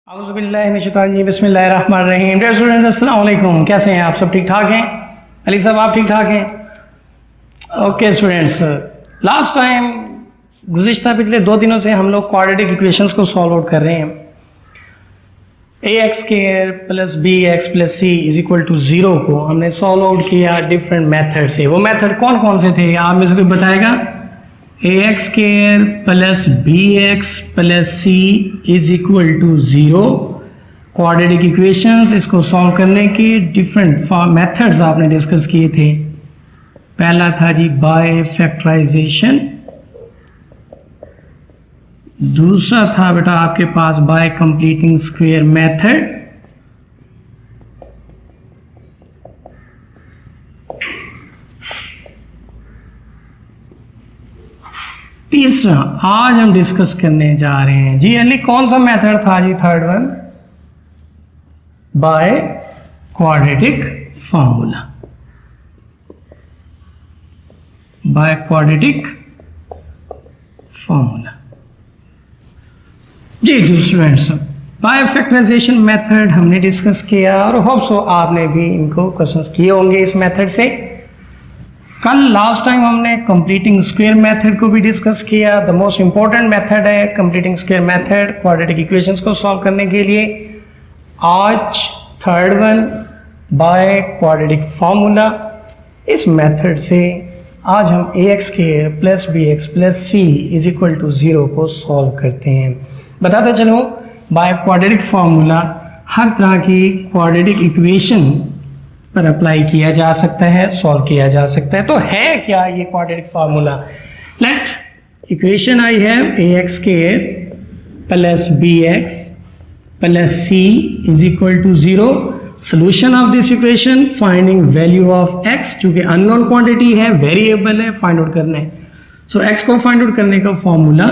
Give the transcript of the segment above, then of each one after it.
बिस्मिल्लाहिर्रहमानिर्रहीम। Dear students, अस्सलाम वालेकुम। कैसे हैं आप सब? ठीक ठाक हैं? अली साहब आप ठीक ठाक हैं? ओके स्टूडेंट्स, लास्ट टाइम गुज़िश्ता पिछले 2 दिनों से हम लोग क्वाड्रेटिक इक्वेशंस को सॉल्व आउट कर रहे हैं। ax square plus bx plus c is equal to 0 को हमने सॉल्व आउट किया डिफरेंट मेथड से। वो मेथड कौन कौन से थे आप में से कोई बताएगा? ax square plus bx plus c is equal to 0। Quadratic equations, इसको सॉल्व करने के डिफरेंट मेथड्स आपने डिस्कस किए थे। पहला था जी बाय फैक्टराइजेशन, दूसरा था बेटा आपके पास बाय कंप्लीटिंग स्क्वायर मेथड, तीसरा आज हम डिस्कस करने जा रहे हैं जी अली कौन सा मेथड था जी? Third one by quadratic formula. By quadratic formula जी स्टूडेंट्स, बाय फैक्टराइजेशन मेथड हमने डिस्कस किया और होप सो आपने भी इनको क्वेश्चंस किए होंगे इस मेथड से। कल लास्ट टाइम हमने कंप्लीटिंग स्क्वायर मेथड को भी डिस्कस किया। द मोस्ट इंपॉर्टेंट मेथड है completing square method quadratic equations को सॉल्व करने के लिए। आज third one by quadratic formula, इस मेथड से आज हम ax square plus bx plus c is equal to 0 को सॉल्व करते हैं। बताते चलो बाय क्वाड्रेटिक फॉर्मूला हर तरह की क्वाड्रेटिक इक्वेशन पर अप्लाई किया जा सकता है, सॉल्व किया जा सकता है। तो है क्या ये quadratic formula? Let equation I है ax square plus bx plus c is equal to 0। Solution of this equation finding value of x, चूंकि अननोन क्वांटिटी है, वेरिएबल है, फाइंड आउट करना है। सो x को फाइंड आउट करने का formula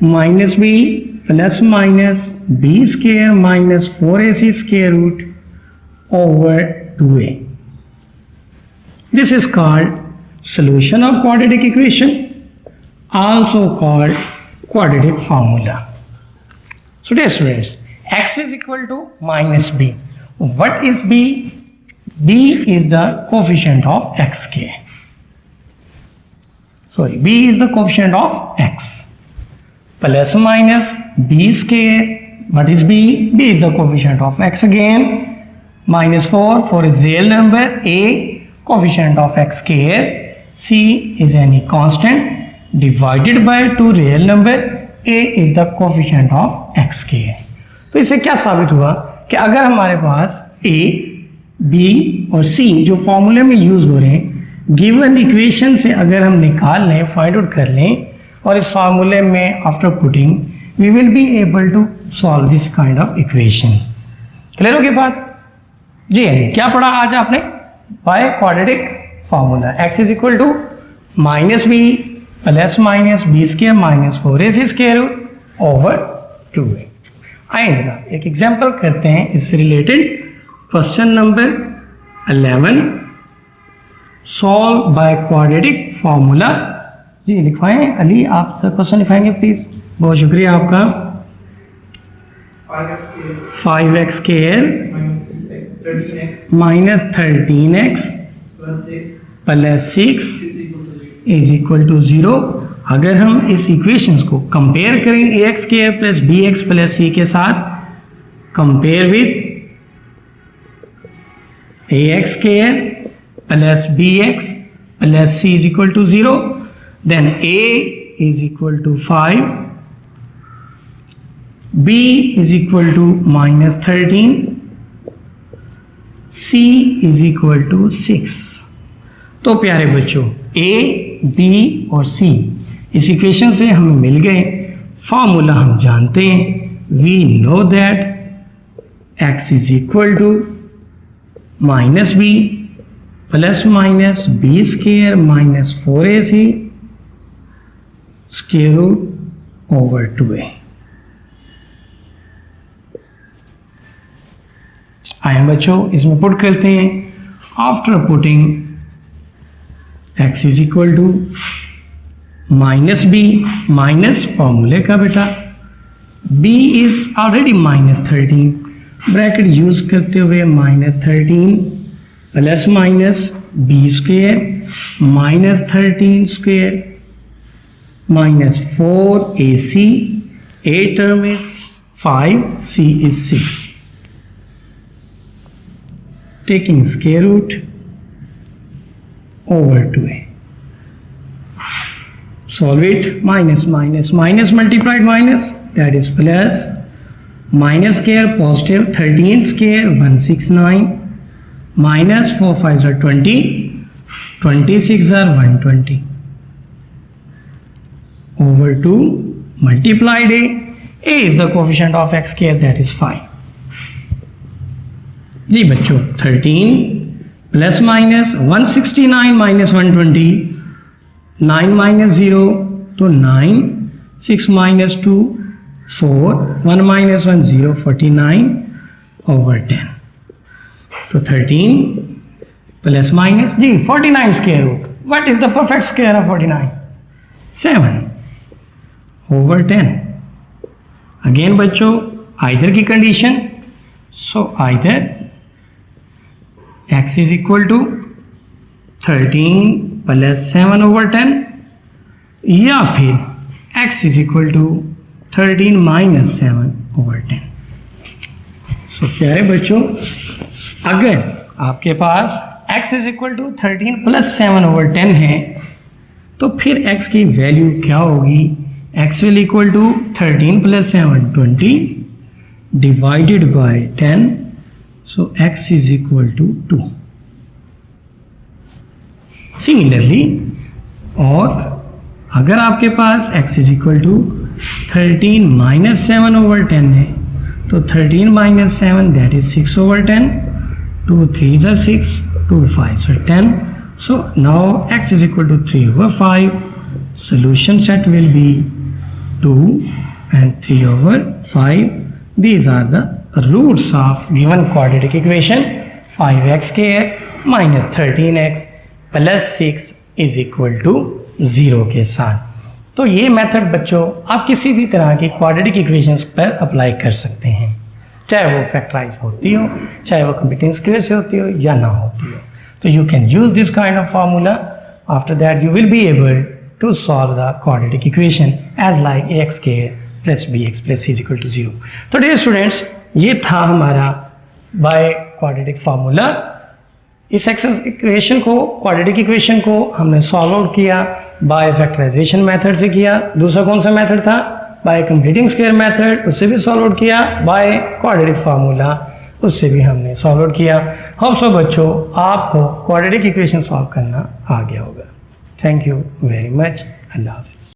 minus B plus minus B square minus 4ac square root over 2a. This is called solution of quadratic equation, also called quadratic formula. So dear students, x is equal to minus b. What is b? b is the coefficient of x square. Sorry, b is the coefficient of x. Plus minus b square. What is b? b is the coefficient of x again. Minus 4 is real number, a coefficient of x square, c is any constant divided by 2 real number, a is the coefficient of x square. तो इससे क्या साबित हुआ कि अगर हमारे पास a, b और c जो फॉर्मूले में यूज हो रहे हैं गिवन इक्वेशन से अगर हम निकाल लें, फाइंड आउट कर लें और इस फॉर्मूले में after putting we will be able to solve this kind of equation. Clear हो गई बात जी? क्या पढ़ा आज आपने? By quadratic formula x is equal to minus B plus minus B square minus 4ac square root over 2a। आइए जनाब एक एग्जांपल करते हैं इससे related. Question number 11, solve by quadratic formula. जी लिखवाएं अली, आप क्वेश्चन लिखाएंगे प्लीज। बहुत शुक्रिया आपका। 5x square minus 13x plus 6 is equal to 0। अगर हम इस इक्वेशंस को कंपेयर करें ax square plus bx plus c के साथ, compare with ax square plus bx plus c is equal to 0, then a is equal to 5, b is equal to minus 13, c is equal to 6। तो प्यारे बच्चों a, b और c इस equation से हमें मिल गए। फॉर्मूला हम जानते हैं, we know that x is equal to minus B plus minus B square minus 4ac square root over 2a। आइए बच्चों इसमें पुट करते हैं। After putting x is equal to minus B, minus फॉर्मूले का बेटा b is already -13, bracket use करते हुए -13 plus minus b square -13 square -4 ac, a term is 5, c is 6. Taking square root over 2a. Solve it. Minus multiplied minus, that is plus. Minus square positive, 13 square 169, minus 4 5s are 20, 26 are 120 over 2 multiplied a is the coefficient of x square, that is 5. जी बच्चों 13 plus minus 169 minus 120, 9 minus 0 तो 9, 6 minus 2 4, 1 minus 1 0, 49 over 10. तो 13 plus minus ji 49 square root. What is the perfect square of 49? 7 over 10. Again बच्चों either की condition, so either x is equal to 13 plus 7 over 10 या फिर x is equal to 13 minus 7 over 10. So प्यारे बच्चों, अगर आपके पास x is equal to 13 plus 7 over 10 है तो फिर x की वैल्यू क्या होगी? x will equal to 13 plus 7 20 divided by 10, so x is equal to 2. Similarly, और अगर आपके पास x is equal to 13 minus 7 over 10 है तो 13 minus 7 that is 6 over 10, 2 3s are 6, 2 5s are 10, so now x is equal to 3 over 5. Solution set will be 2 and 3 over 5. These are the roots of given quadratic equation. 5x square minus 13x plus 6 is equal to 0 के साथ. तो ये method बच्चों आप किसी भी तरह की क्वाड्रेटिक इक्वेशंस पर अप्लाई कर सकते हैं, चाहे वो फैक्टराइज होती हो, चाहे वो कंप्लीटिंग स्क्वायर से होती हो या ना होती हो. तो you can use this kind of formula. After that you will be able to solve the quadratic equation as like ax square plus bx plus c is equal to 0. तो dear students, ये था हमारा by quadratic formula. इस एक्सेस equation को, quadratic equation को हमने solve out किया बाय फैक्टराइजेशन मेथड से किया. दूसरा कौन सा मेथड था? बाय कंप्लीटिंग स्क्वायर मेथड, उससे भी सॉल्व आउट किया. बाय क्वाड्रेटिक फार्मूला, उससे भी हमने सॉल्व आउट किया. होप सो बच्चों आपको क्वाड्रेटिक इक्वेशन सॉल्व करना आ गया होगा. Thank you very much. अल्लाह हाफिज़.